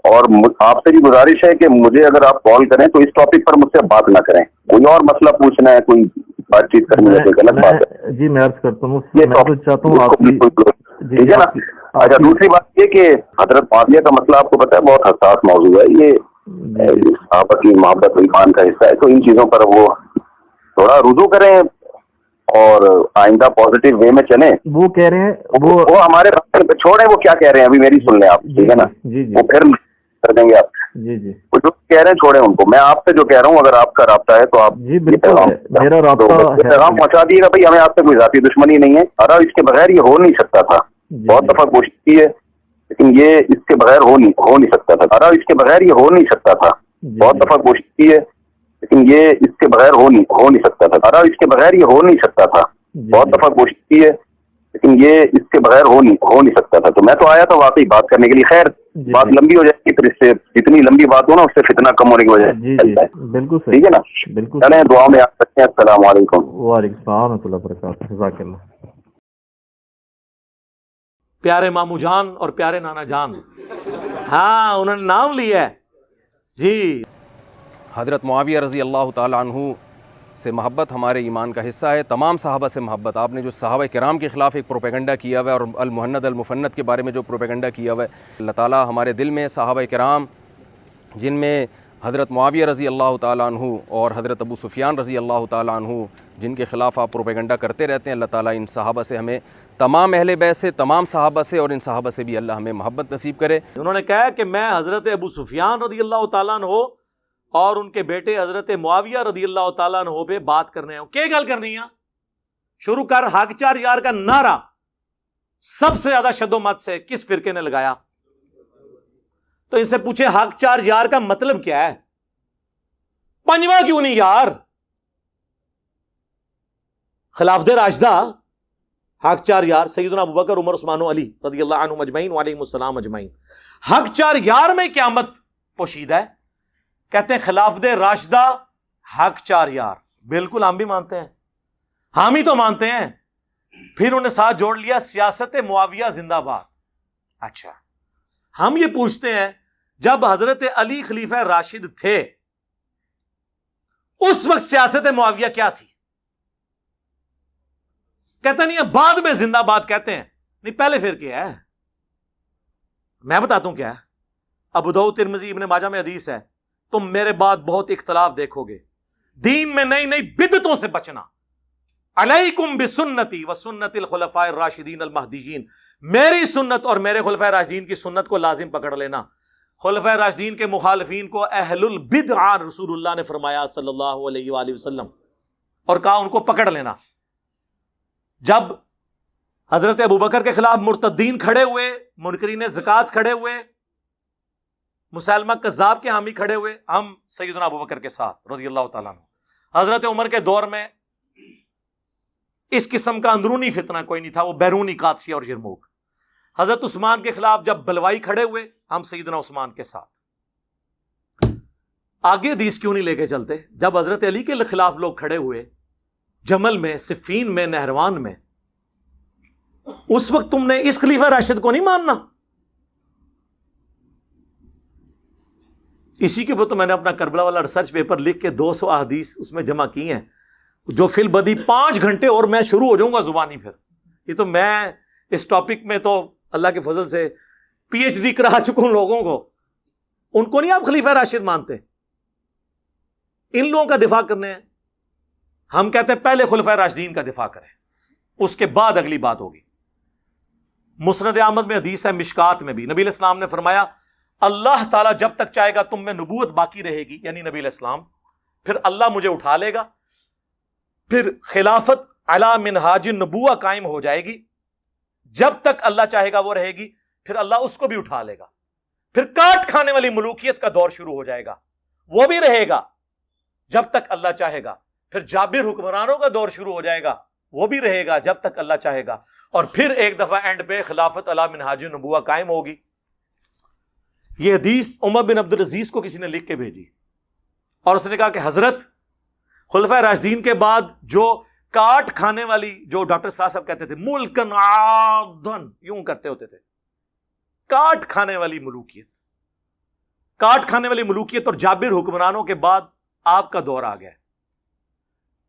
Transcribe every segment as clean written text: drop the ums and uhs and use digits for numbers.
اور آپ سے بھی گزارش ہے کہ مجھے اگر آپ کال کریں تو اس ٹاپک پر مجھ سے بات نہ کریں، کوئی اور مسئلہ پوچھنا ہے، کوئی بات چیت کرنی ہے، کوئی غلط بات ہے جی میں عرض کرتا ہوں، یہ میں تو چاہتا ہوں آپ کی، ٹھیک ہے نا. اچھا دوسری بات یہ کہ حضرت معاویہ کا مسئلہ آپ کو پتا ہے بہت حساس موضوع ہے، یہ صحابہ کی محبت و ایمان کا حصہ ہے، تو ان چیزوں پر وہ تھوڑا رجوع کریں اور آئندہ پازیٹیو وے میں چلیں. وہ کہہ رہے ہیں وہ ہمارے چھوڑیں، وہ کیا کہہ رہے ہیں ابھی میری سن لیں آپ، ٹھیک ہے نا، وہ پھر کر دیں گے آپ. وہ جو کہہ رہے ہیں چھوڑیں ان کو. میں آپ سے جو کہہ رہا ہوں اگر آپ کا رابطہ ہے تو آپ میرا رابطہ پیغام پہنچا دیے گا. بھائی ہمیں آپ سے کوئی ذاتی دشمنی نہیں ہے، ارا اس کے بغیر یہ ہو نہیں سکتا تھا. بہت دفعہ کوشش کی ہے لیکن یہ اس کے بغیر ہو نہیں سکتا تھا. ارا اس کے بغیر یہ ہو نہیں سکتا تھا. بہت دفعہ کوشش کی ہے لیکن یہ اس کے بغیر ہو نہیں سکتا تھا. ارا اس کے بغیر یہ ہو نہیں سکتا تھا. بہت دفعہ کوشش کی ہے لیکن یہ اس کے بغیر ہو نہیں سکتا تھا. تو میں تو آیا تھا واقعی بات کرنے کے لیے. خیر بات لمبی ہو جائے گی، پھر اس سے جتنی لمبی بات ہو نا اس سے فتنہ کم ہونے کی وجہ ہے. بالکل ٹھیک ہے نا، چلیں دعا میں آپ سکتے ہیں. السلام علیکم. وعلیکم السلام ورحمۃ اللہ وبرکاتہ. جزاک اللہ. پیارے مامو جان اور پیارے نانا جان، ہاں انہوں نے نام لیا ہے جی. حضرت معاویہ رضی اللہ تعالیٰ عنہ سے محبت ہمارے ایمان کا حصہ ہے. تمام صحابہ سے محبت. آپ نے جو صحابہ کرام کے خلاف ایک پروپیگنڈا کیا ہوا ہے اور المہند المفند کے بارے میں جو پروپیگنڈا کیا ہوا ہے، اللہ تعالیٰ ہمارے دل میں صحابہ کرام جن میں حضرت معاویہ رضی اللہ تعالیٰ عنہ اور حضرت ابو سفیان رضی اللہ تعالیٰ عنہ جن کے خلاف آپ پروپیگنڈا کرتے رہتے ہیں، اللہ تعالیٰ ان صحابہ سے ہمیں، تمام اہل بیت سے، تمام صحابہ سے اور ان صحابہ سے بھی اللہ ہمیں محبت نصیب کرے. انہوں نے کہا کہ میں حضرت ابو سفیان رضی اللہ تعالیٰ عنہ اور ان کے بیٹے حضرت معاویہ رضی اللہ تعالیٰ عنہ پہ بات کرنے ہوں. کیا گل کرنی ہے؟ شروع کر حق چار یار کا نعرہ سب سے زیادہ شد و مت سے کس فرقے نے لگایا؟ تو ان سے پوچھے حق چار یار کا مطلب کیا ہے؟ پنجواں کیوں نہیں یار؟ خلافت راشدہ حق چار یار سیدنا ابوبکر عمر عثمان و علی رضی اللہ عنہم اجمعین وعلیہم السلام اجمعین. حق چار یار میں قیامت پوشیدہ ہے. کہتے ہیں خلافت راشدہ حق چار یار. بالکل ہم بھی مانتے ہیں، ہم ہی تو مانتے ہیں. پھر انہیں ساتھ جوڑ لیا سیاست معاویہ زندہ باد. اچھا ہم یہ پوچھتے ہیں جب حضرت علی خلیفہ راشد تھے اس وقت سیاست معاویہ کیا تھی؟ کہتے نہیں ہے بعد میں زندہ باد کہتے ہیں. نہیں پہلے پھر کیا ہے؟ میں بتاتا ہوں کیا ہے. ابو داؤد ترمذی ابن ماجہ میں حدیث ہے، تم میرے بعد بہت اختلاف دیکھو گے، دین میں نئی نئی بدعتوں سے بچنا. علیکم بسنتی وسنت الخلفاء الراشدین المہدیین، میری سنت اور میرے خلفاء راشدین کی سنت کو لازم پکڑ لینا. خلفاء راشدین کے مخالفین کو اہل البدع رسول اللہ نے فرمایا صلی اللہ علیہ وآلہ وسلم، اور کہا ان کو پکڑ لینا. جب حضرت ابوبکر کے خلاف مرتدین کھڑے ہوئے، منکرین زکوٰۃ کھڑے ہوئے، مسلمہ کذاب کے حامی کھڑے ہوئے، ہم سیدنا ابوبکر کے ساتھ رضی اللہ تعالیٰ عنہ. حضرت عمر کے دور میں اس قسم کا اندرونی فتنہ کوئی نہیں تھا، وہ بیرونی قادسیہ اور یرموک. حضرت عثمان کے خلاف جب بلوائی کھڑے ہوئے، ہم سیدنا عثمان کے ساتھ. آگے حدیث کیوں نہیں لے کے چلتے؟ جب حضرت علی کے خلاف لوگ کھڑے ہوئے جمل میں، صفین میں، نہروان میں، اس وقت تم نے اس خلیفہ راشد کو نہیں ماننا. اسی کے اوپر تو میں نے اپنا کربلا والا ریسرچ پیپر لکھ کے 200 احادیث اس میں جمع کی ہیں، جو فی البدی 5 گھنٹے اور میں شروع ہو جاؤں گا زبانی. پھر یہ تو میں اس ٹاپک میں تو اللہ کے فضل سے پی ایچ ڈی کرا چکا ہوں لوگوں کو. ان کو نہیں آپ خلیفہ راشد مانتے؟ ان لوگوں کا دفاع کرنے ہیں. ہم کہتے ہیں پہلے خلفاء راشدین کا دفاع کریں، اس کے بعد اگلی بات ہوگی. مسند احمد میں حدیث ہے، مشکات میں بھی نبی علیہ السلام نے فرمایا اللہ تعالیٰ جب تک چاہے گا تم میں نبوت باقی رہے گی، یعنی نبی علیہ السلام، پھر اللہ مجھے اٹھا لے گا، پھر خلافت علی منہاج النبوہ قائم ہو جائے گی. جب تک اللہ چاہے گا وہ رہے گی، پھر اللہ اس کو بھی اٹھا لے گا. پھر کاٹ کھانے والی ملوکیت کا دور شروع ہو جائے گا، وہ بھی رہے گا جب تک اللہ چاہے گا. پھر جابر حکمرانوں کا دور شروع ہو جائے گا، وہ بھی رہے گا جب تک اللہ چاہے گا. اور پھر ایک دفعہ اینڈ پہ خلافت علی منہاج النبوہ قائم ہوگی. یہ حدیث عمر بن عبد العزیز کو کسی نے لکھ کے بھیجی، اور اس نے کہا کہ حضرت خلفاء راشدین کے بعد جو کاٹ کھانے والی، جو ڈاکٹر صاحب کہتے تھے ملکن عادن، یوں کرتے ہوتے تھے، کاٹ کھانے والی ملوکیت، کاٹ کھانے والی ملوکیت اور جابر حکمرانوں کے بعد آپ کا دور آ گیا.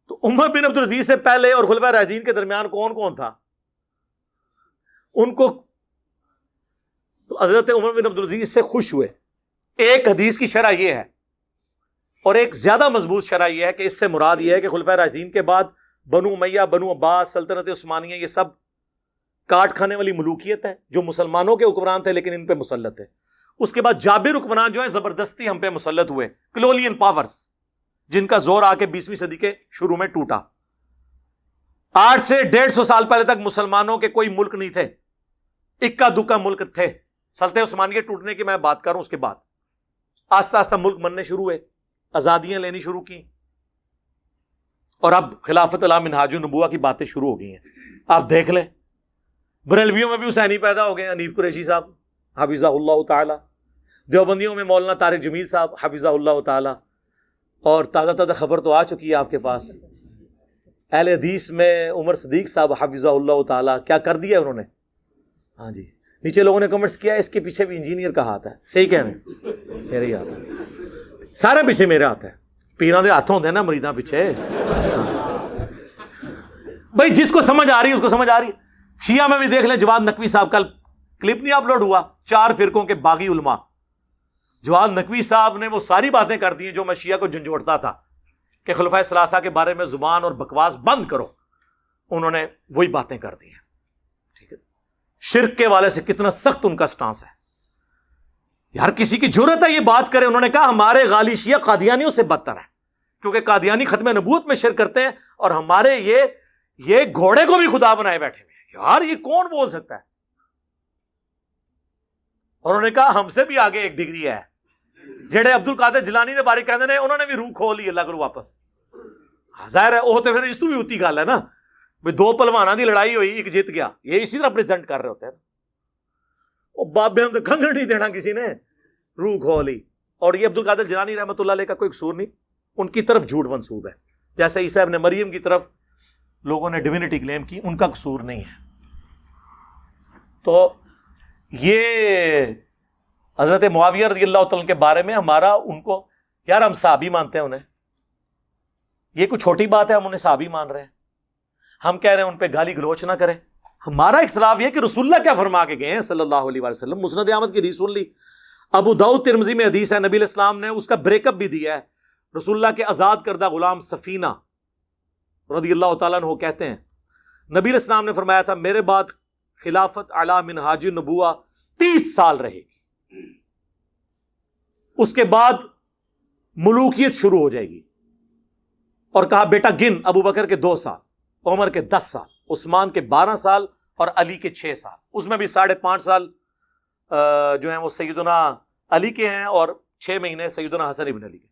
تو عمر بن عبد العزیز سے پہلے اور خلفائے راشدین کے درمیان کون کون تھا؟ ان کو تو حضرت عمر بن عبد العزیز سے خوش ہوئے. ایک حدیث کی شرح یہ ہے اور ایک زیادہ مضبوط شرح یہ ہے کہ اس سے مراد یہ ہے کہ خلفائے راشدین کے بعد بنو امیہ، بنو عباس، سلطنت عثمانیہ، یہ سب کاٹ کھانے والی ملوکیت ہے جو مسلمانوں کے حکمران تھے لیکن ان پہ مسلط ہے. اس کے بعد جابر حکمران جو ہے زبردستی ہم پہ مسلط ہوئے، کلولین پاورز، جن کا زور آ کے 20ویں صدی کے شروع میں ٹوٹا. 8 سے 150 سال پہلے تک مسلمانوں کے کوئی ملک نہیں تھے، اکا دکا ملک تھے. سلطنت عثمانیہ ٹوٹنے کی میں بات کروں، اس کے بعد آہستہ آہستہ ملک بننے شروع ہوئے، آزادیاں لینی شروع کی، اور اب خلافت علی منہاج النبوہ کی باتیں شروع ہو گئی ہیں. آپ دیکھ لیں بریلویوں میں بھی حسینی پیدا ہو گئے، حنیف قریشی صاحب حفظہ اللہ تعالی، دیوبندیوں میں مولانا طارق جمیل صاحب حفظہ اللہ تعالی، اور تازہ تازہ خبر تو آ چکی ہے آپ کے پاس، اہل حدیث میں عمر صدیق صاحب حفظہ اللہ تعالی. کیا کر دیا انہوں نے؟ ہاں جی، نیچے لوگوں نے کمنٹس کیا اس کے پیچھے بھی انجینئر کا ہاتھ ہے. صحیح کہہ رہے ہیں، میرے ہی ہاتھ ہے، سارے پیچھے میرے ہاتھ ہے. پیراں دے ہاتھ ہوندے نا مریداں پیچھے. بھائی جس کو سمجھ آ رہی ہے اس کو سمجھ آ رہی ہے. شیعہ میں بھی دیکھ لیں، جواد نقوی صاحب، کل کلپ نہیں اپلوڈ ہوا، 4 فرقوں کے باغی علماء. جواد نقوی صاحب نے وہ ساری باتیں کر دی جو میں شیعہ کو جھنجھوڑتا تھا کہ خلفائے ثلاثہ کے بارے میں زبان اور بکواس بند کرو. انہوں نے وہی باتیں کر دی ہیں. ٹھیک ہے، شرک کے والے سے کتنا سخت ان کا سٹانس ہے. ہر کسی کی جرأت ہے یہ بات کرے. انہوں نے کہا ہمارے غالی شیعہ قادیانیوں سے بدتر ہیں کیونکہ قادیانی ختم نبوت میں شرک کرتے ہیں اور ہمارے یہ گھوڑے کو بھی خدا بنائے بیٹھے ہوئے ہیں. یار یہ کون بول سکتا ہے؟ اور انہوں نے کہا ہم سے بھی آگے ایک ڈگری ہے. جڑے عبد القادر جیلانی دے بارے کہندے نے انہوں نے بھی روح کھول لی اللہ کرو واپس. ظاہر ہے وہ تو پھر اس تو بھی ہوتی گل ہے نا، بھئی 2 پہلواناں دی لڑائی ہوئی، ایک جیت گیا، یہ اسی طرح پریزنٹ کر رہے ہوتے ہیں. وہ بابے ہم تو کنگن نہیں دینا کسی نے، روح کھولی. اور یہ عبد القادر جیلانی رحمۃ اللہ علیہ کا کوئی قصور نہیں، ان کی طرف جھوٹ منسوب ہے. جیسے عیسیٰ ابن مریم کی طرف لوگوں نے ڈیوینٹی کلیم کی، ان کا قصور نہیں ہے. تو یہ حضرت معاویہ رضی اللہ تعالیٰ کے بارے میں ہمارا ان کو، یار ہم صحابی مانتے ہیں انہیں، یہ کوئی چھوٹی بات ہے ہم انہیں صحابی مان رہے ہیں. ہم کہہ رہے ہیں ان پہ گالی گلوچ نہ کریں. ہمارا اختلاف یہ کہ رسول اللہ کیا فرما کے گئے ہیں صلی اللہ علیہ وسلم. مسند احمد کی حدیث سن لی، ابو داؤد ترمذی میں حدیث ہے، نبی علیہ السلام نے اس کا بریک اپ بھی دیا ہے. رسول اللہ کے آزاد کردہ غلام سفینہ رضی اللہ تعالیٰ عنہ کہتے ہیں نبی علیہ السلام نے فرمایا تھا میرے بعد خلافت علی منہاج النبوہ 30 سال رہے گی، اس کے بعد ملوکیت شروع ہو جائے گی. اور کہا بیٹا گن، ابو بکر کے 2 سال، عمر کے 10 سال، عثمان کے 12 سال اور علی کے 6 سال. اس میں بھی 5.5 سال جو ہیں وہ سیدنا علی کے ہیں اور 6 مہینے سیدنا حسن ابن علی کے.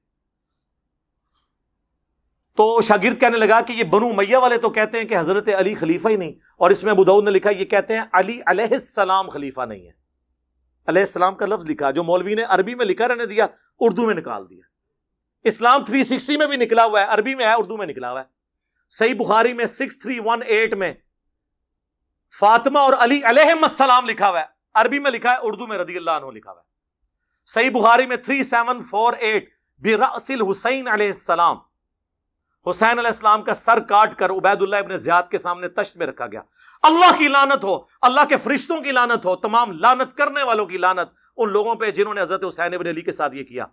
تو شاگرد کہنے لگا کہ یہ بنو امیہ والے تو کہتے ہیں کہ حضرت علی خلیفہ ہی نہیں، اور اس میں ابو داؤد نے لکھا یہ کہتے ہیں علی علیہ السلام خلیفہ نہیں ہے. علیہ السلام کا لفظ لکھا جو مولوی نے عربی میں لکھا رہنے دیا، اردو میں نکال دیا. اسلام 360 میں بھی نکلا ہوا ہے، عربی میں ہے، اردو میں نکلا ہوا ہے. صحیح بخاری میں 6318 میں فاطمہ اور علی علیہم السلام لکھا ہوا ہے، عربی میں لکھا ہے، اردو میں رضی اللہ عنہ لکھا ہوا ہے. صحیح بخاری میں 3748 برأس الحسین علیہ السلام، حسین علیہ السلام کا سر کاٹ کر عبید اللہ ابن زیاد کے سامنے تشت میں رکھا گیا. اللہ کی لعنت ہو، اللہ کے فرشتوں کی لعنت ہو، تمام لعنت کرنے والوں کی لعنت ان لوگوں پہ جنہوں نے حضرت حسین ابن علی کے ساتھ یہ کیا.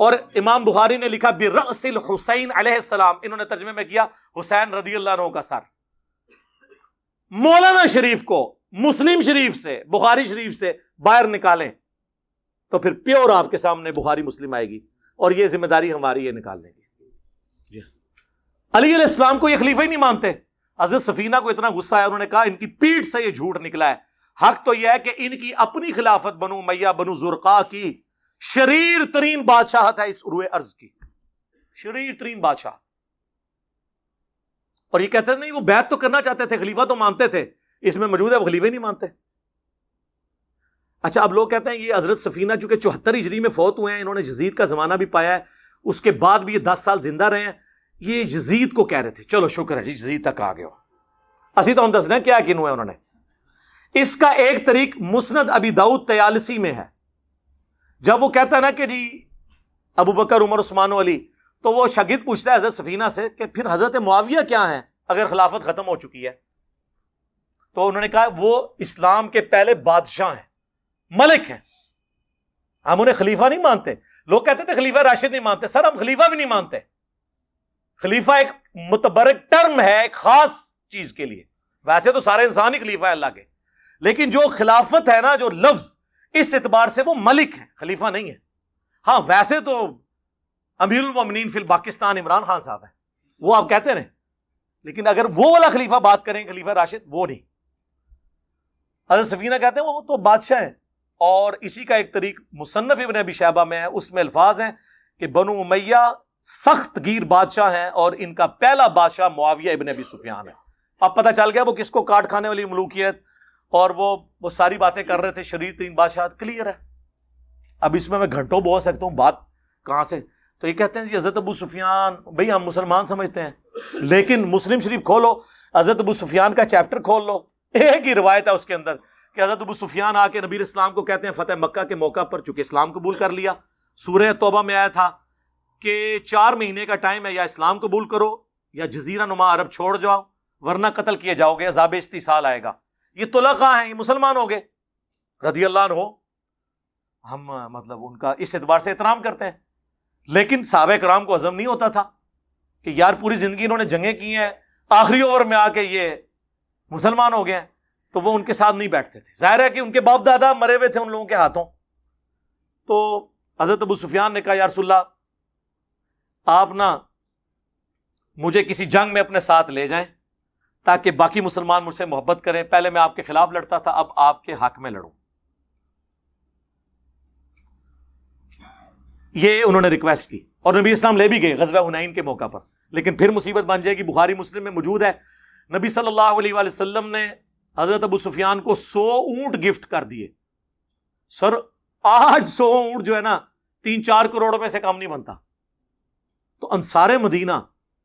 اور امام بخاری نے لکھا برأس الحسین علیہ السلام، انہوں نے ترجمے میں کیا حسین رضی اللہ عنہ کا سر. مولانا شریف کو مسلم شریف سے، بخاری شریف سے باہر نکالیں تو پھر پیور آپ کے سامنے بخاری مسلم آئے گی، اور یہ ذمہ داری ہماری ہے نکالنے کی. جی علی علیہ السلام کو یہ خلیفہ ہی نہیں مانتے. حضرت سفینہ کو اتنا غصہ ہے، انہوں نے کہا ان کی پیٹھ سے یہ جھوٹ نکلا ہے. حق تو یہ ہے کہ ان کی اپنی خلافت بنو امیہ بنو زرقا کی شریر ترین بادشاہت ہے اس روئے ارض کی، شریر ترین بادشاہ. اور یہ کہتے ہیں نہیں وہ بیعت تو کرنا چاہتے تھے، خلیفہ تو مانتے تھے، اس میں موجود ہے وہ خلیفہ نہیں مانتے. اچھا اب لوگ کہتے ہیں یہ حضرت سفینہ چونکہ 74 ہجری میں فوت ہوئے ہیں، انہوں نے یزید کا زمانہ بھی پایا ہے، اس کے بعد بھی یہ 10 سال زندہ رہے ہیں. یہ یزید کو کہہ رہے تھے. چلو شکر ہے جی یزید تک آ گئے ہو. اسی تو ہم دسنا کیا کنو ہے انہوں نے. اس کا ایک طریق مسند ابی داؤد طیالسی میں ہے جب وہ کہتا ہے نا کہ جی ابو بکر عمر عثمان و علی، تو وہ شاگرد پوچھتا ہے حضرت سفینہ سے کہ پھر حضرت معاویہ کیا ہیں اگر خلافت ختم ہو چکی ہے؟ تو انہوں نے کہا وہ اسلام کے پہلے بادشاہ ہیں، ملک ہیں، ہم انہیں خلیفہ نہیں مانتے. لوگ کہتے تھے خلیفہ راشد نہیں مانتے، سر ہم خلیفہ بھی نہیں مانتے. خلیفہ ایک متبرک ٹرم ہے ایک خاص چیز کے لیے، ویسے تو سارے انسان ہی خلیفہ ہے اللہ کے، لیکن جو خلافت ہے نا، جو لفظ، اس اعتبار سے وہ ملک ہے، خلیفہ نہیں ہے. ہاں ویسے تو امیر المومنین فی الپاکستان عمران خان صاحب ہیں، وہ آپ کہتے رہیں، لیکن اگر وہ والا خلیفہ بات کریں خلیفہ راشد، وہ نہیں. حضرت سفینہ کہتے ہیں وہ تو بادشاہ ہیں. اور اسی کا ایک طریق مصنف ابن ابی شیبہ میں ہے، اس میں الفاظ ہیں کہ بنو امیہ سخت گیر بادشاہ ہیں اور ان کا پہلا بادشاہ معاویہ ابن ابی سفیان ہے. اب پتہ چل گیا وہ کس کو کاٹ کھانے والی ملوکیت اور وہ ساری باتیں کر رہے تھے، شریر ترین بادشاہ، کلیئر ہے. اب اس میں گھنٹوں بول سکتا ہوں، بات کہاں سے. تو یہ کہتے ہیں جی حضرت ابو سفیان، بھئی ہم مسلمان سمجھتے ہیں، لیکن مسلم شریف کھولو، حضرت ابو سفیان کا چیپٹر کھول لو، ایک ہی روایت ہے اس کے اندر کہ حضرت ابو سفیان آ کے نبی اسلام کو کہتے ہیں فتح مکہ کے موقع پر، چونکہ اسلام قبول کر لیا، سورہ توبہ میں آیا تھا کہ 4 مہینے کا ٹائم ہے، یا اسلام قبول کرو یا جزیرہ نما عرب چھوڑ جاؤ ورنہ قتل کیے جاؤ گے، عذاب استیصال آئے گا. یہ طلقاء ہیں، یہ مسلمان ہو گئے رضی اللہ عنہ. ہم مطلب ان کا اس اعتبار سے احترام کرتے ہیں، لیکن صحابہ کرام کو ہضم نہیں ہوتا تھا کہ یار پوری زندگی انہوں نے جنگیں کی ہیں، آخری اوور میں آ کے یہ مسلمان ہو گئے ہیں، تو وہ ان کے ساتھ نہیں بیٹھتے تھے. ظاہر ہے کہ ان کے باپ دادا مرے ہوئے تھے ان لوگوں کے ہاتھوں. تو حضرت ابو سفیان نے کہا یا رسول اللہ آپ نا مجھے کسی جنگ میں اپنے ساتھ لے جائیں تاکہ باقی مسلمان مجھ سے محبت کریں. پہلے میں آپ کے خلاف لڑتا تھا، اب آپ کے حق میں لڑوں. یہ انہوں نے ریکویسٹ کی اور نبی اسلام لے بھی گئے غزوہ حنین کے موقع پر. لیکن پھر مصیبت بن جائے گی، بخاری مسلم میں موجود ہے، نبی صلی اللہ علیہ وآلہ وسلم نے حضرت ابو سفیان کو 100 اونٹ گفٹ کر دیے. سر آج 100 اونٹ جو ہے نا 3-4 کروڑ روپے سے کم نہیں بنتا. تو انصار مدینہ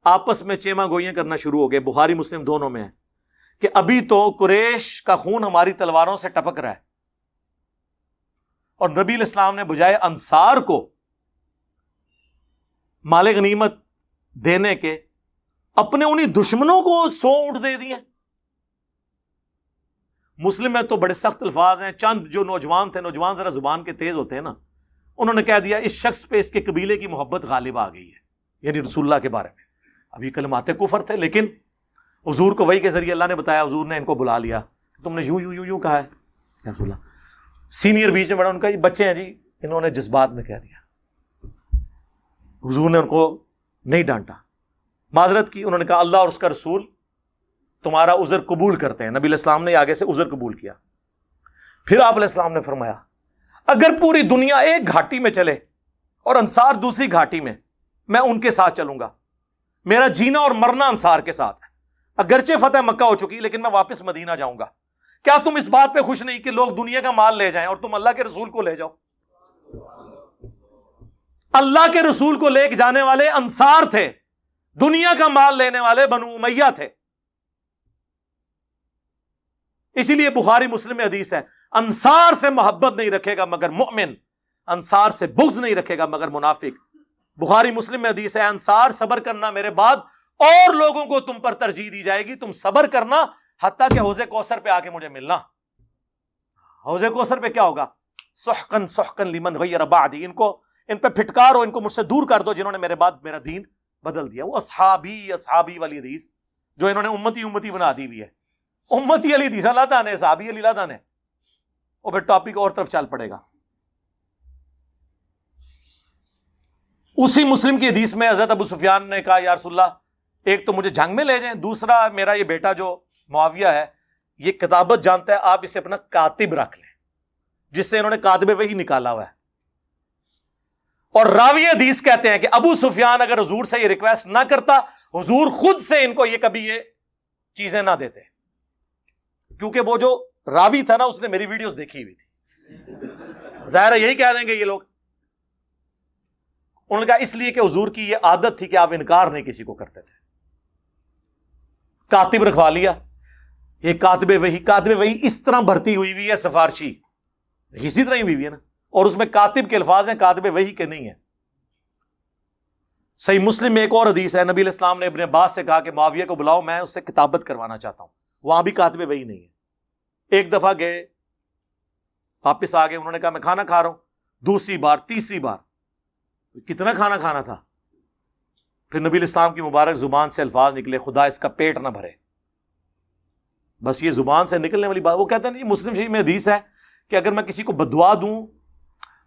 آپس میں چیما گوئیاں کرنا شروع ہو گئے، بخاری مسلم دونوں میں ہے کہ ابھی تو قریش کا خون ہماری تلواروں سے ٹپک رہا ہے، اور نبی الاسلام نے بجائے انصار کو مال غنیمت دینے کے اپنے انہی دشمنوں کو 100 اونٹ دے دیے. مسلم میں تو بڑے سخت الفاظ ہیں. چند جو نوجوان تھے، نوجوان ذرا زبان کے تیز ہوتے ہیں نا، انہوں نے کہہ دیا اس شخص پہ اس کے قبیلے کی محبت غالب آ گئی ہے، یعنی رسول اللہ کے بارے میں. اب یہ کلمات کفر تھے، لیکن حضور کو وحی کے ذریعے اللہ نے بتایا، حضور نے ان کو بلا لیا، تم نے یوں یوں یوں یوں کہا ہے یا رسول اللہ. سینئر بیچ میں بڑا ان کا یہ بچے ہیں جی، انہوں نے جذبات میں کہہ دیا. حضور نے ان کو نہیں ڈانٹا، معذرت کی. انہوں نے کہا اللہ اور اس کا رسول تمہارا عذر قبول کرتے ہیں. نبی علیہ السلام نے آگے سے عذر قبول کیا. پھر آپ علیہ السلام نے فرمایا اگر پوری دنیا ایک گھاٹی میں چلے اور انصار دوسری گھاٹی میں، میں ان کے ساتھ چلوں گا. میرا جینا اور مرنا انصار کے ساتھ ہے. اگرچہ فتح مکہ ہو چکی لیکن میں واپس مدینہ جاؤں گا. کیا تم اس بات پہ خوش نہیں کہ لوگ دنیا کا مال لے جائیں اور تم اللہ کے رسول کو لے جاؤ؟ اللہ کے رسول کو لے کے جانے والے انصار تھے، دنیا کا مال لینے والے بنو امیہ تھے. اسی لیے بخاری مسلم میں حدیث ہے انصار سے محبت نہیں رکھے گا مگر مؤمن، انصار سے بغض نہیں رکھے گا مگر منافق. بخاری مسلم میں حدیث ہے انصار صبر کرنا میرے بعد اور لوگوں کو تم پر ترجیح دی جائے گی، تم صبر کرنا حتیٰ کہ حوض کوثر پہ آ کے مجھے ملنا. حوض کوثر پہ کیا ہوگا؟ سحقن سحقن لمن غیر بعدی، ان پہ پھٹکارو، ان کو مجھ سے دور کر دو جنہوں نے میرے بعد میرا دین بدل دیا. وہ اصحابی اصحابی والی حدیث جو انہوں نے امتی امتی بنا دی ہوئی ہے، امتی علی حدیث اللہ تعالیٰ نے، صحابی علی اللہ تعالیٰ نے. اور پھر ٹاپک اور طرف چل پڑے گا. اسی مسلم کی حدیث میں حضرت ابو سفیان نے کہا یا رسول اللہ ایک تو مجھے جنگ میں لے جائیں، دوسرا میرا یہ بیٹا جو معاویہ ہے یہ کتابت جانتا ہے، آپ اسے اپنا کاتب رکھ لیں، جس سے انہوں نے کاتب وحی نکالا ہوا ہے. اور راوی حدیث کہتے ہیں کہ ابو سفیان اگر حضور سے یہ ریکویسٹ نہ کرتا، حضور خود سے ان کو یہ کبھی یہ چیزیں نہ دیتے، کیونکہ وہ جو راوی تھا نا اس نے میری ویڈیوز دیکھی ہوئی تھی. ظاہر ہے یہی کہہ دیں گے یہ لوگ. انہوں نے کہا اس لیے کہ حضور کی یہ عادت تھی کہ آپ انکار نہیں کسی کو کرتے تھے. کاتب رکھوا لیا. یہ کاتب وحی اس طرح بھرتی ہوئی ہے سفارشی، اسی طرح ہی ہوئی ہے نا. اور اس میں کاتب کے الفاظ ہیں، کاتب وحی کے نہیں ہیں۔ صحیح مسلم میں ایک اور حدیث ہے، نبی علیہ السلام نے ابن عباس سے کہا کہ معاویہ کو بلاؤ، میں اس سے کتابت کروانا چاہتا ہوں۔ وہاں بھی کاتب وحی نہیں ہے۔ ایک دفعہ گئے، واپس آ گئے، انہوں نے کہا میں کھانا کھا رہا ہوں، دوسری بار، تیسری بار، کتنا کھانا کھانا تھا؟ پھر نبی علیہ السلام کی مبارک زبان سے الفاظ نکلے، خدا اس کا پیٹ نہ بھرے۔ بس یہ زبان سے نکلنے والی بات، وہ کہتے ہیں نہیں، مسلم شریف میں حدیث ہے کہ اگر میں کسی کو بدعا دوں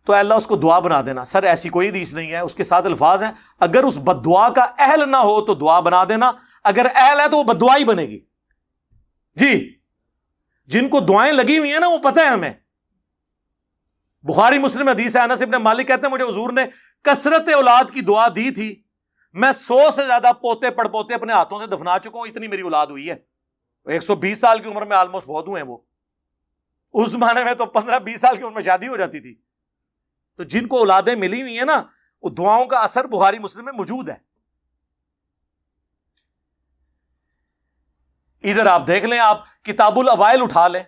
تو اللہ اس کو دعا بنا دینا۔ سر ایسی کوئی حدیث نہیں ہے، اس کے ساتھ الفاظ ہیں اگر اس بددعا کا اہل نہ ہو تو دعا بنا دینا، اگر اہل ہے تو وہ بددعا ہی بنے گی۔ جی، جن کو دعائیں لگی ہوئی ہیں نا، وہ پتہ ہے ہمیں۔ بخاری مسلم حدیث ہے، انس ابن مالک کہتے ہیں مجھے حضور نے کثرت اولاد کی دعا دی تھی، میں 100 سے زیادہ پوتے پڑ پوتے اپنے ہاتھوں سے دفنا چکا ہوں، اتنی میری اولاد ہوئی ہے۔ 120 سال کی عمر میں آلموسٹ فوت ہوئے ہیں وہ۔ اس زمانے میں تو 15-20 سال کی عمر میں شادی ہو جاتی تھی۔ تو جن کو اولادیں ملی ہوئی ہیں نا، وہ دعاؤں کا اثر بخاری مسلم میں موجود ہے۔ ادھر آپ دیکھ لیں، آپ کتاب الاوائل اٹھا لیں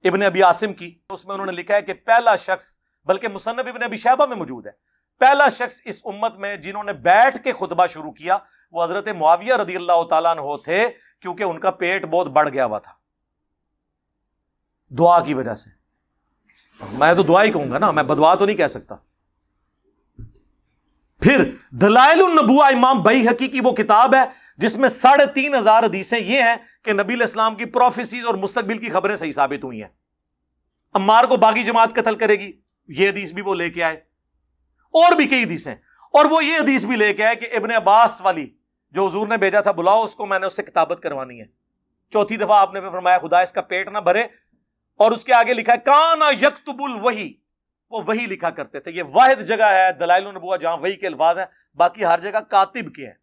ابن ابی عاصم کی، اس میں انہوں نے لکھا ہے کہ پہلا شخص، بلکہ مصنف ابن ابی شیبہ میں موجود ہے، پہلا شخص اس امت میں جنہوں نے بیٹھ کے خطبہ شروع کیا وہ حضرت معاویہ رضی اللہ تعالیٰ عنہ تھے، کیونکہ ان کا پیٹ بہت بڑھ گیا ہوا تھا دعا کی وجہ سے۔ میں تو دعا ہی کہوں گا نا، میں بدعا تو نہیں کہہ سکتا۔ پھر دلائل النبوہ امام بیہقی کی وہ کتاب ہے جس میں 3500 حدیثیں یہ ہیں کہ نبی علیہ السلام کی پروفیسیز اور مستقبل کی خبریں صحیح ثابت ہوئی ہیں۔ عمار کو باغی جماعت قتل کرے گی، یہ حدیث بھی وہ لے کے آئے، اور بھی کئی حدیثیں، اور وہ یہ حدیث بھی لے کے آئے کہ ابن عباس والی جو حضور نے بھیجا تھا، بلاؤ اس کو، میں نے اس سے کتابت کروانی ہے۔ چوتھی دفعہ آپ نے فرمایا خدا اس کا پیٹ نہ بھرے، اور اس کے آگے لکھا ہے کانا یکتب الوحی، وہ وحی لکھا کرتے تھے۔ یہ واحد جگہ ہے دلائل النبوہ جہاں وحی کے الفاظ ہیں، باقی ہر جگہ کاتب کے ہیں،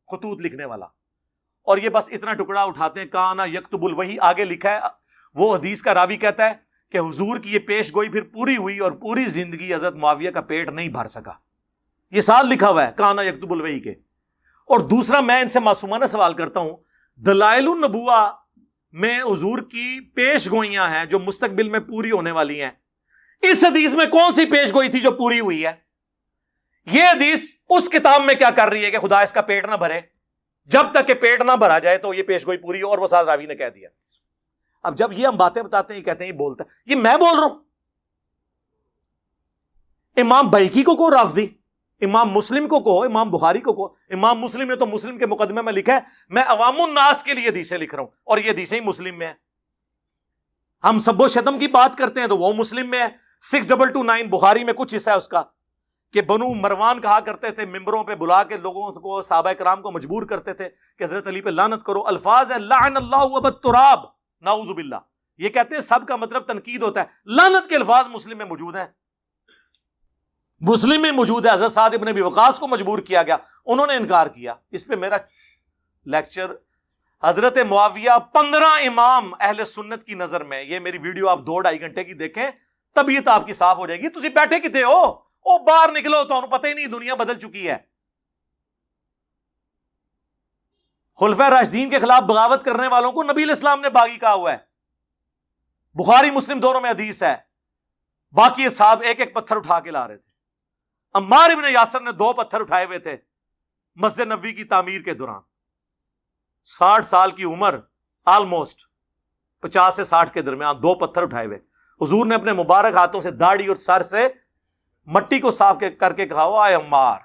خطوط لکھنے والا۔ اور یہ بس اتنا ٹکڑا اٹھاتے ہیں، کانا یکتب الوحی، آگے لکھا ہے وہ حدیث کا راوی کہتا ہے کہ حضور کی یہ پیش گوئی پھر پوری ہوئی اور پوری زندگی حضرت معاویہ کا پیٹ نہیں بھر سکا۔ یہ سال لکھا ہوا ہے کانا یکتب الوحی کے۔ اور دوسرا، میں ان سے معصومانہ سوال کرتا ہوں، دلائل النبوہ میں حضور کی پیش گوئیاں ہیں جو مستقبل میں پوری ہونے والی ہیں، اس حدیث میں کون سی پیش گوئی تھی جو پوری ہوئی ہے؟ یہ حدیث اس کتاب میں کیا کر رہی ہے کہ خدا اس کا پیٹ نہ بھرے؟ جب تک کہ پیٹ نہ بھرا جائے تو یہ پیش گوئی پوری ہو، اور وہ ساتھ راوی نے کہہ دیا۔ اب جب یہ ہم باتیں بتاتے ہیں، یہ کہتے ہیں یہ بولتا ہے، یہ میں بول رہا ہوں؟ امام بیہقی کو کہو رافضی، امام مسلم کو کہو، امام بخاری کو کہو۔ امام مسلم نے تو مسلم کے مقدمے میں لکھا ہے میں عوام الناس کے لیے حدیثیں لکھ رہا ہوں، اور یہ حدیثیں ہی مسلم میں ہیں۔ ہم سب و شتم کی بات کرتے ہیں تو وہ مسلم میں ہے۔ 6229 بخاری میں کچھ حصہ ہے اس کا کہ بنو مروان کہا کرتے تھے، ممبروں پہ بلا کے لوگوں کو، صحابہ کرام کو مجبور کرتے تھے کہ حضرت علی پہ لعنت کرو۔ الفاظ ہے لعن اللہ ابا التراب، نعوذ باللہ۔ یہ کہتے ہیں سب کا مطلب تنقید ہوتا ہے، لعنت کے الفاظ مسلم میں موجود ہیں، مسلم میں موجود ہے۔ حضرت سعد ابن ابی وقاص کو مجبور کیا گیا، انہوں نے انکار کیا۔ اس پہ میرا لیکچر حضرت معاویہ 15 امام اہل سنت کی نظر میں، یہ میری ویڈیو آپ 2-2.5 گھنٹے کی دیکھیں، طبیعت آپ کی صاف ہو جائے گی۔ تسی بیٹھے کتے ہو؟ او باہر نکلو، تو انہوں پتہ ہی نہیں دنیا بدل چکی ہے۔ خلفائے راشدین کے خلاف بغاوت کرنے والوں کو نبی علیہ السلام نے باغی کہا ہوا ہے، بخاری مسلم دونوں میں حدیث ہے۔ باقی اصحاب ایک ایک پتھر اٹھا کے لا رہے تھے۔ عمار ابن یاسر نے 2 پتھر اٹھائے ہوئے تھے مسجد نبوی کی تعمیر کے دوران، 60 سال کی عمر، آلموسٹ 50 سے 60 کے درمیان، 2 پتھر اٹھائے ہوئے۔ حضور نے اپنے مبارک ہاتھوں سے داڑھی اور سر سے مٹی کو صاف کر کے کہا، اے عمار،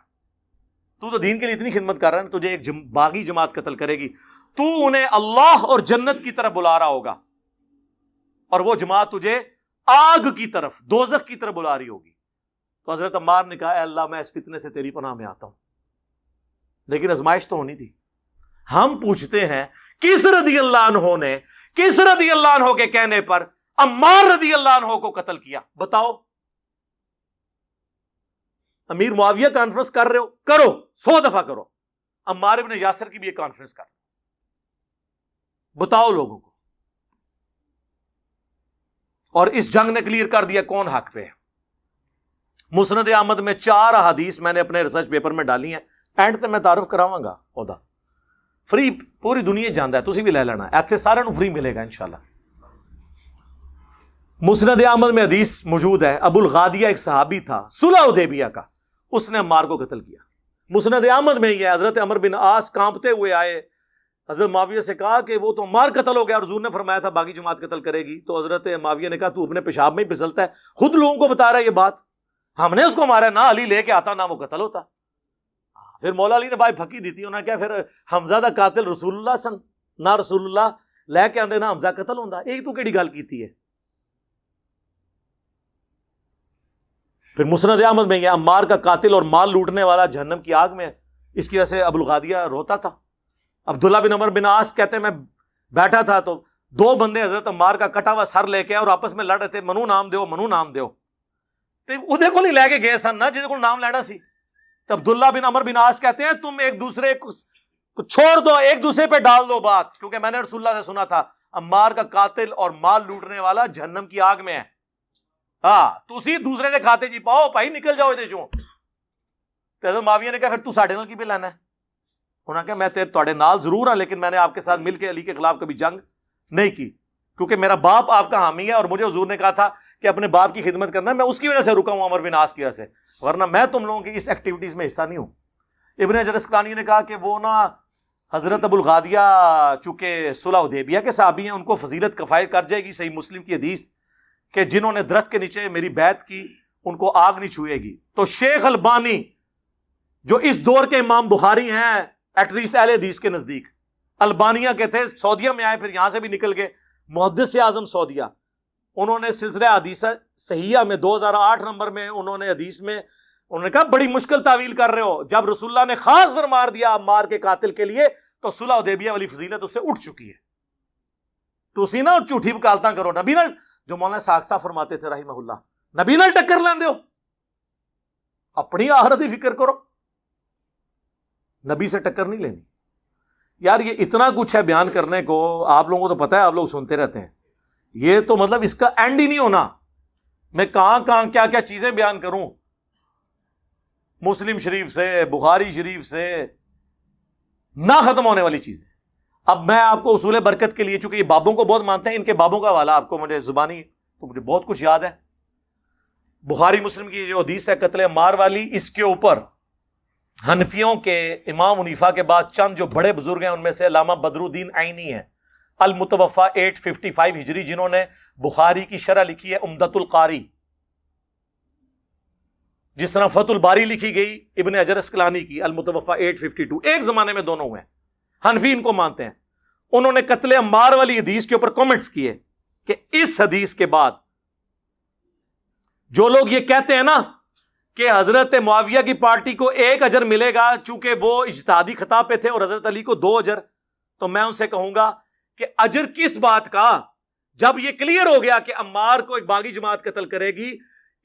تو دین کے لیے اتنی خدمت کر رہا ہے نا، تجھے ایک باغی جماعت قتل کرے گی، تو انہیں اللہ اور جنت کی طرف بلا رہا ہوگا، اور وہ جماعت تجھے آگ کی طرف، دوزخ کی طرف بلا رہی ہوگی۔ تو حضرت عمار نے کہا، اے اللہ میں اس فتنے سے تیری پناہ میں آتا ہوں۔ لیکن آزمائش تو ہونی تھی۔ ہم پوچھتے ہیں کس رضی اللہ عنہ نے، کس رضی اللہ عنہ کے کہنے پر عمار رضی اللہ عنہ کو قتل کیا؟ بتاؤ۔ امیر معاویہ کانفرنس کر رہے ہو، کرو، 100 دفعہ کرو۔ عمار ابن یاسر کی بھی ایک کانفرنس کر، بتاؤ لوگوں کو۔ اور اس جنگ نے کلیئر کر دیا کون حق پہ ہے۔ مسند احمد میں 4 احادیث میں نے اپنے ریسرچ پیپر میں ڈالی ہیں، اینڈ تے میں تعارف کراواں گا اودا فری، پوری دنیا جاندا ہے، تسی بھی لے لینا، ایتھے سارے نو فری ملے گا انشاءاللہ۔ مسند احمد میں حدیث موجود ہے، ابو الغادیہ ایک صحابی تھا صلح حدیبیہ کا، اس نے عمار کو قتل کیا۔ مسند احمد میں یہ حضرت عمر بن عاص کانپتے ہوئے آئے، حضرت معاویہ سے کہا کہ وہ تو عمار قتل ہو گیا اور حضور نے فرمایا تھا باقی جماعت قتل کرے گی، تو حضرت معاویہ نے کہا تو اپنے پیشاب میں ہی پھسلتا ہے، خود لوگوں کو بتا رہا ہے یہ بات، ہم نے اس کو مارا، نہ علی لے کے آتا نہ وہ قتل ہوتا۔ پھر مولا علی نے بھائی پھکی دی تھی، انہوں نے کہا پھر حمزہ دا قاتل رسول اللہ سن، نہ رسول اللہ لے کے آندے نہ حمزہ قتل ہوندا، ایک تو کیڑی گل کیتی ہے۔ پھر مسند احمد میں یہ عمار کا قاتل اور مال لوٹنے والا جہنم کی آگ میں ہے، اس کی وجہ سے ابو الغادیہ روتا تھا۔ عبداللہ بن عمر بن عاص کہتے ہیں میں بیٹھا تھا تو دو بندے حضرت عمار کا کٹا ہوا سر لے کے اور آپس میں لڑ رہے تھے، منو نام دیو منو نام دیو، تو ادھے کو نہیں لے کے گئے سن نا جہدے کو نام لینا سی۔ تو عبداللہ بن عمر بن عاص کہتے ہیں تم ایک دوسرے کو چھوڑ دو، ایک دوسرے پہ ڈال دو بات، کیونکہ میں نے رسول اللہ سے سنا تھا عمار کا قاتل اور مال لوٹنے والا جہنم کی آگ میں ہے، ہاں تسی دوسرے دے کھاتے جی پاؤ بھائی نکل جاؤ ادھر چوں۔ تو حضرت معاویہ نے کہا پھر تو ساڈے نال کی پہ لینا ہے؟ انہوں نے کہا میں تواڈے نال ضرور ہاں لیکن میں نے آپ کے ساتھ مل کے علی کے خلاف کبھی جنگ نہیں کی، کیونکہ میرا باپ آپ کا حامی ہے اور مجھے حضور نے کہا تھا کہ اپنے باپ کی خدمت کرنا، میں اس کی وجہ سے رکا ہوں عمر بن عاص کی وجہ سے، ورنہ میں تم لوگوں کی اس ایکٹیویٹیز میں حصہ نہیں ہوں۔ ابن حجر اسقلانی نے کہا کہ وہ نا حضرت ابو الغادیہ چونکہ صلح حدیبیہ کے صحابی ہیں، ان کو فضیلت کفایت کر جائے گی، صحیح مسلم کی حدیث کہ جنہوں نے درخت کے نیچے میری بیعت کی ان کو آگ نہیں چھوئے گی۔ تو شیخ البانی جو اس دور کے امام بخاری ہیں ایٹ لیسٹ اہل حدیث کے نزدیک، البانیہ کے تھے، سعودیہ میں آئے پھر یہاں سے بھی نکل گئے، محدث اعظم سعودیہ، انہوں نے سلسلہ حدیث صحیحہ میں 2008 نمبر میں انہوں نے حدیث میں انہوں نے کہا بڑی مشکل تعویل کر رہے ہو، جب رسول اللہ نے خاص فرمار دیا عمار کے قاتل کے لیے تو صلح حدیبیہ والی فضیلت اس سے اٹھ چکی ہے۔ تو اسی نا جھوٹھی وکالتاں کرو، نبی نال جو مولانا ساکھ صاحب فرماتے تھے رحمہ اللہ، نبی نال ٹکر لیندے ہو، اپنی آخرت کی فکر کرو، نبی سے ٹکر نہیں لینی۔ یار یہ اتنا کچھ ہے بیان کرنے کو، آپ لوگوں کو تو پتہ ہے، آپ لوگ سنتے رہتے ہیں، یہ تو مطلب اس کا اینڈ ہی نہیں ہونا، میں کہاں کیا کیا چیزیں بیان کروں، مسلم شریف سے بخاری شریف سے نہ ختم ہونے والی چیزیں۔ اب میں آپ کو اصول برکت کے لیے، چونکہ یہ بابوں کو بہت مانتے ہیں، ان کے بابوں کا حوالہ آپ کو مجھے زبانی تو مجھے بہت کچھ یاد ہے۔ بخاری مسلم کی جو حدیث ہے قتل عمار والی، اس کے اوپر حنفیوں کے امام حنیفہ کے بعد چند جو بڑے بزرگ ہیں ان میں سے علامہ بدر الدین عینی ہیں، المتوفی 855 ہجری، جنہوں نے بخاری کی شرح لکھی ہے عمدۃ القاری، جس طرح فتح الباری لکھی گئی ابن حجر اسقلانی کی المتوفی 852، ایک زمانے میں دونوں ہوئے ہیں، حنفی ان کو مانتے ہیں۔ انہوں نے قتل عمار والی حدیث کے اوپر کامنٹس کیے کہ اس حدیث کے بعد جو لوگ یہ کہتے ہیں نا کہ حضرت معاویہ کی پارٹی کو 1 اجر ملے گا چونکہ وہ اجتہادی خطا پہ تھے اور حضرت علی کو 2 اجر، تو میں ان سے کہوں گا کہ اجر کس بات کا، جب یہ کلیئر ہو گیا کہ عمار کو ایک باغی جماعت قتل کرے گی،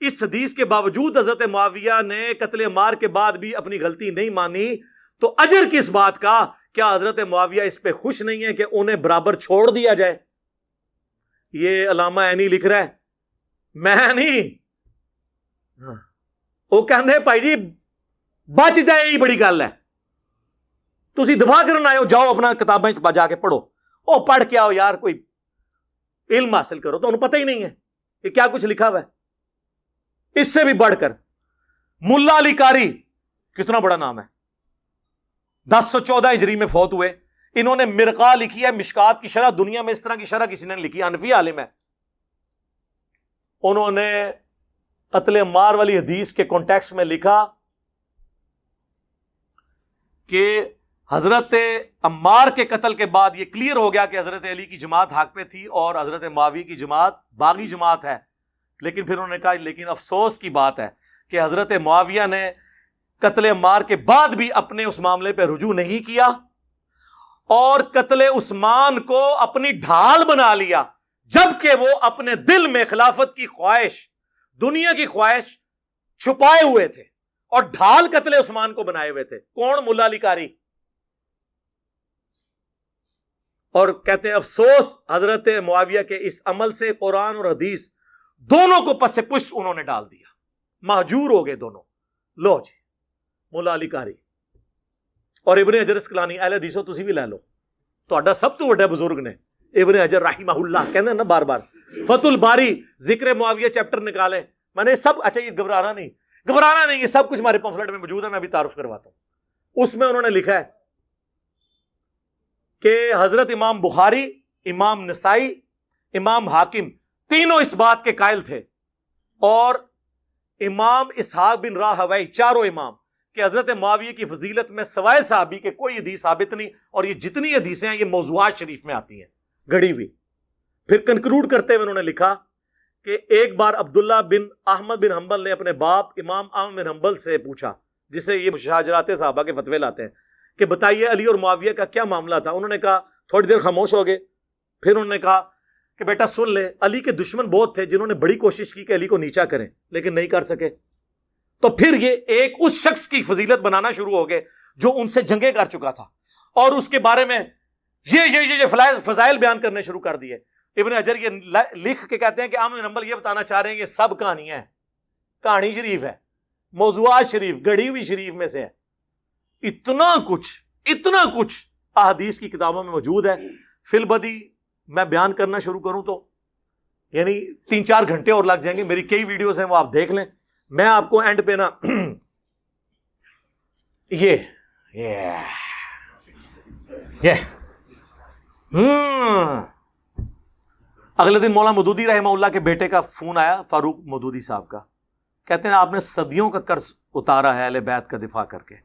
اس حدیث کے باوجود حضرت معاویہ نے قتل عمار کے بعد بھی اپنی غلطی نہیں مانی، تو اجر کس بات کا؟ کیا حضرت معاویہ اس پہ خوش نہیں ہے کہ انہیں برابر چھوڑ دیا جائے؟ یہ علامہ عینی لکھ رہا ہے، میں نہیں، وہ کہنے بھائی جی بچ جائے یہ بڑی گل ہے، تسی دفاع کرنا آئے ہو، جاؤ اپنا کتابیں جا کے پڑھو، او پڑھ کے آؤ یار، کوئی علم حاصل کرو، تو انہیں پتہ ہی نہیں ہے کہ کیا کچھ لکھا ہوا ہے۔ اس سے بھی بڑھ کر ملا علی قاری، کتنا بڑا نام ہے، 1014 ہجری میں فوت ہوئے، انہوں نے مرقہ لکھی ہے، مشکات کی شرح، دنیا میں اس طرح کی شرح کسی نے لکھی، حنفی عالم ہے، انہوں نے قتل عمار والی حدیث کے کانٹیکسٹ میں لکھا کہ حضرت عمار کے قتل کے بعد یہ کلیئر ہو گیا کہ حضرت علی کی جماعت حق پہ تھی اور حضرت معاویہ کی جماعت باغی جماعت ہے، لیکن پھر انہوں نے کہا لیکن افسوس کی بات ہے کہ حضرت معاویہ نے قتل عمار کے بعد بھی اپنے اس معاملے پہ رجوع نہیں کیا اور قتل عثمان کو اپنی ڈھال بنا لیا، جبکہ وہ اپنے دل میں خلافت کی خواہش، دنیا کی خواہش چھپائے ہوئے تھے اور ڈھال قتل عثمان کو بنائے ہوئے تھے۔ کون؟ ملا علی قاری۔ اور کہتے ہیں افسوس حضرت معاویہ کے اس عمل سے قرآن اور حدیث دونوں کو پس پشت انہوں نے ڈال دیا، مہجور ہو گئے دونوں۔ لو جی ملا علی قاری اور ابن حجر اسقلانی، اہل حدیثو تسی بھی لے لو، تہاڈا سب تو بڑا بزرگ نے ابن حجر رحمہ اللہ، کہندے نا بار بار فتح الباری ذکر معاویہ چیپٹر نکالیں. میں نے سب, اچھا یہ گھبرانا نہیں, یہ سب کچھ ہمارے پمفلٹ میں موجود ہے, میں ابھی تعارف کرواتا ہوں. اس میں انہوں نے لکھا ہے کہ حضرت امام بخاری, امام نسائی, امام حاکم تینوں اس بات کے قائل تھے, اور امام اسحاق بن راہوی, چاروں امام, کہ حضرت معاویہ کی فضیلت میں سوائے صحابی کے کوئی حدیث ثابت نہیں, اور یہ جتنی حدیثیں ہیں یہ موضوعات شریف میں آتی ہیں گڑی ہوئی. پھر کنکلوڈ کرتے ہوئے انہوں نے لکھا کہ ایک بار عبداللہ بن احمد بن حنبل نے اپنے باپ امام احمد بن حنبل سے پوچھا, جسے یہ مشاجرات صحابہ کے فتوے لاتے ہیں, کہ بتائیے علی اور معاویہ کا کیا معاملہ تھا. انہوں نے کہا, تھوڑی دیر خاموش ہو گئے, پھر انہوں نے کہا کہ بیٹا سن لے, علی کے دشمن بہت تھے جنہوں نے بڑی کوشش کی کہ علی کو نیچا کریں, لیکن نہیں کر سکے. تو پھر یہ ایک اس شخص کی فضیلت بنانا شروع ہو گئے جو ان سے جنگیں کر چکا تھا, اور اس کے بارے میں یہ فضائل بیان کرنے شروع کر دیے. ابن حجر یہ لکھ کے کہتے ہیں کہ احمد بن حنبل یہ بتانا چاہ رہے ہیں کہ سب کہانیاں ہیں, کہانی شریف ہے, موضوعات شریف, گڑھی ہوئی شریف میں سے ہے. اتنا کچھ احادیث کی کتابوں میں موجود ہے. فی البدی میں بیان کرنا شروع کروں تو یعنی 3-4 گھنٹے اور لگ جائیں گے. میری کئی ویڈیوز ہیں, وہ آپ دیکھ لیں. میں آپ کو اینڈ پہ نا اگلے دن مولانا مودودی رحمہ اللہ کے بیٹے کا فون آیا, فاروق مودودی صاحب کا. کہتے ہیں آپ نے صدیوں کا قرض اتارا ہے اہل بیت کا دفاع کر کے.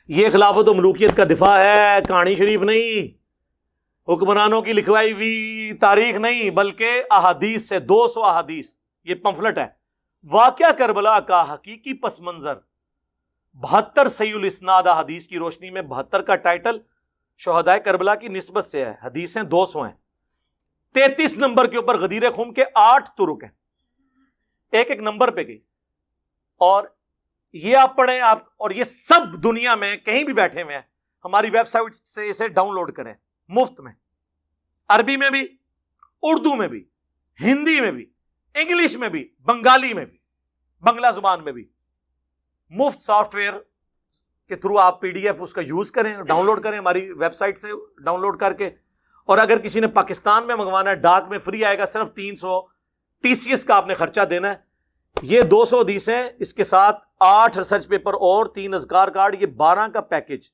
یہ خلافت و ملوکیت کا دفاع ہے, کہانی شریف نہیں, حکمرانوں کی لکھوائی ہوئی تاریخ نہیں, بلکہ احادیث سے 200 احادیث. یہ پمفلٹ ہے, واقعہ کربلا کا حقیقی پس منظر, 72 صحیح الاسناد احادیث کی روشنی میں. 72 کا ٹائٹل شہدائے کربلا کی نسبت سے ہے, حدیثیں 200 ہیں. 33 نمبر کے اوپر غدیر خم کے 8 طرق ہیں, ایک نمبر پہ گئی. اور یہ آپ پڑھیں آپ, اور یہ سب دنیا میں کہیں بھی بیٹھے ہوئے ہیں, ہماری ویب سائٹ سے اسے ڈاؤن لوڈ کریں مفت میں, عربی میں بھی, اردو میں بھی, ہندی میں بھی, انگلش میں بھی, بنگالی میں بھی, بنگلہ زبان میں بھی. مفت سافٹ ویئر کے تھرو آپ PDF اس کا یوز کریں, ڈاؤن لوڈ کریں ہماری ویب سائٹ سے ڈاؤن لوڈ کر کے. اور اگر کسی نے پاکستان میں منگوانا ہے, ڈاک میں فری آئے گا, صرف 300 TCS کا آپ نے خرچہ دینا ہے. یہ 200 حدیثیں, اس کے ساتھ 8 ریسرچ پیپر اور 3 اذکار کارڈ, یہ 12 کا پیکج,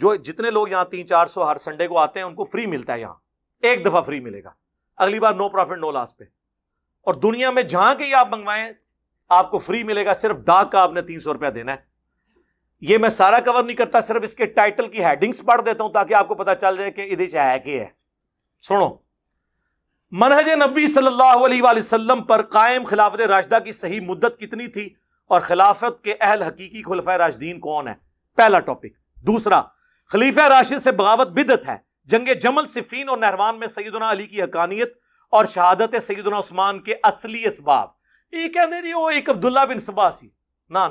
جو جتنے لوگ یہاں 300-400 ہر سنڈے کو آتے ہیں ان کو فری ملتا ہے. یہاں ایک دفعہ فری ملے گا, اگلی بار نو پروفٹ نو لاس پہ. اور دنیا میں جہاں کے آپ منگوائیں آپ کو فری ملے گا, صرف ڈاک کا آپ نے 300 روپیہ دینا ہے. یہ میں سارا کور نہیں کرتا, صرف اس کے ٹائٹل کی ہیڈنگز پڑھ دیتا ہوں تاکہ آپ کو پتا چل جائے کہ ادھر ہے کہ ہے. سنو, منہج نبی صلی اللہ علیہ وآلہ وسلم پر قائم خلافت راشدہ کی صحیح مدت کتنی تھی, اور خلافت کے اہل حقیقی خلفائے راشدین کون ہیں, پہلا ٹاپک. دوسرا, خلیفہ راشد سے بغاوت بدعت ہے. جنگ جمل, صفین اور نہروان میں سیدنا علی کی حقانیت اور شہادت سیدنا عثمان کے اصلی اسباب. یہ کہتے ہیں وہ ایک عبداللہ بن سبا سی, نا.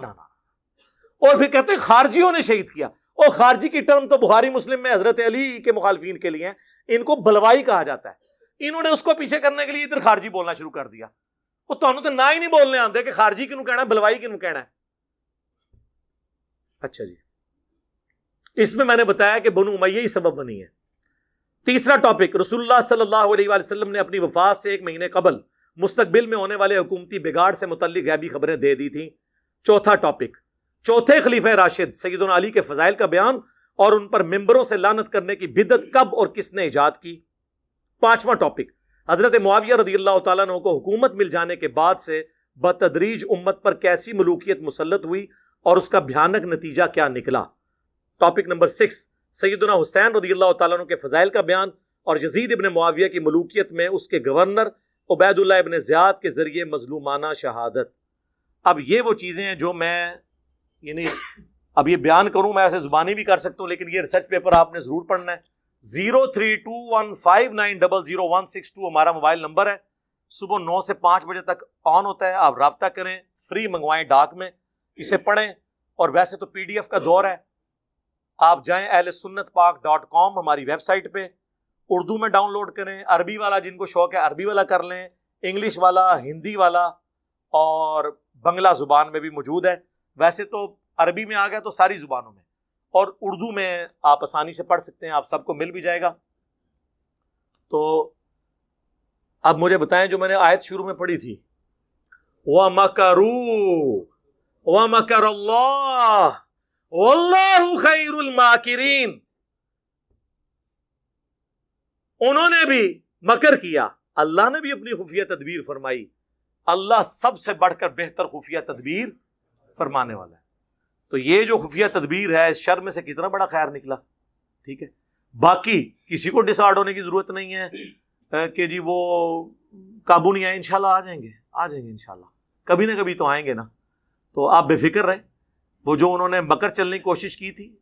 اور پھر کہتے ہیں خارجیوں نے شہید کیا. اور خارجی کی ٹرم تو بخاری مسلم میں حضرت علی کے مخالفین کے لیے ہیں, ان کو بلوائی کہا جاتا ہے. انہوں نے اس کو پیچھے کرنے کے لیے ادھر خارجی بولنا شروع کر دیا. وہ تو نہ ہی نہیں بولنے آتے کہ خارجی کیوں کہنا ہے, بلوائی کیوں کہنا ہے. اچھا جی, اس میں نے بتایا کہ بنو امیہ ہی سبب بنی ہے. تیسرا ٹاپک, رسول اللہ صلی اللہ علیہ وآلہ وسلم نے اپنی وفات سے 1 مہینے قبل مستقبل میں ہونے والے حکومتی بگاڑ سے متعلق غیبی خبریں دے دی تھیں. چوتھا ٹاپک, چوتھے خلیفہ راشد سیدنا علی کے فضائل کا بیان اور ان پر ممبروں سے لعنت کرنے کی بدعت کب اور کس نے ایجاد کی. پانچواں ٹاپک, حضرت معاویہ رضی اللہ تعالیٰ عنہ کو حکومت مل جانے کے بعد سے بتدریج امت پر کیسی ملوکیت مسلط ہوئی اور اس کا بھیانک نتیجہ کیا نکلا. ٹاپک نمبر 6, سیدنا حسین رضی اللہ تعالیٰ عنہ کے فضائل کا بیان اور یزید ابن معاویہ کی ملوکیت میں اس کے گورنر عبید اللہ ابن زیاد کے ذریعے مظلومانہ شہادت. اب یہ وہ چیزیں ہیں جو میں یعنی اب یہ بیان کروں, میں ایسے زبانی بھی کر سکتا ہوں, لیکن یہ ریسرچ پیپر آپ نے ضرور پڑھنا ہے. 032159000162 ہمارا موبائل نمبر ہے. صبح 9 سے 5 بجے تک آن ہوتا ہے, آپ رابطہ کریں, فری منگوائیں ڈاک میں, اسے پڑھیں. اور ویسے تو PDF کا دور ہے, آپ جائیں ahlsunnatpak.com ہماری ویب سائٹ پہ, اردو میں ڈاؤن لوڈ کریں, عربی والا جن کو شوق ہے عربی والا کر لیں, انگلش والا, ہندی والا اور بنگلہ زبان میں بھی موجود ہے. ویسے تو عربی میں آ گیا تو ساری زبانوں میں, اور اردو میں آپ آسانی سے پڑھ سکتے ہیں, آپ سب کو مل بھی جائے گا. تو اب مجھے بتائیں جو میں نے آیت شروع میں پڑھی تھی وَمَكَرُوا وَمَكَرَ اللَّهُ وَاللَّهُ خَيْرُ الْمَاكِرِينَ، انہوں نے بھی مکر کیا، اللہ نے بھی اپنی خفیہ تدبیر فرمائی، اللہ سب سے بڑھ کر بہتر خفیہ تدبیر فرمانے والا ہے۔ تو یہ جو خفیہ تدبیر ہے اس شر میں سے کتنا بڑا خیر نکلا، ٹھیک ہے۔ باقی کسی کو ڈس آرڈ ہونے کی ضرورت نہیں ہے کہ جی وہ قابو نہیں آئے، انشاءاللہ آ جائیں گے انشاءاللہ، کبھی نہ کبھی تو آئیں گے نا۔ تو آپ بے فکر رہیں، وہ جو انہوں نے مکر چلنے کی کوشش کی تھی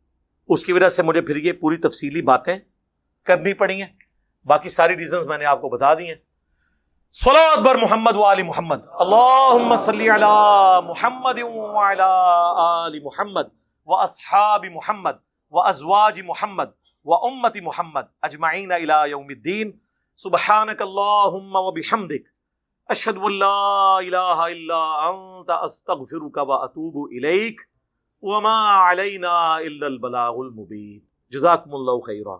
اس کی وجہ سے مجھے پھر یہ پوری تفصیلی باتیں کرنی پڑی ہیں، باقی ساری ریزنز میں نے آپ کو بتا دی ہیں۔ صلوات بر محمد وآل محمد، اللہم صلی علی محمد وعلی آل محمد واصحاب محمد وازواج محمد وامت محمد اجمعین الی یوم الدین۔ سبحانک اللہم وبحمدک، اشہد ان لا الہ الا انت، استغفرک واتوب الیک، وما علینا الا البلاغ المبین۔ جزاکم اللہ خیرا۔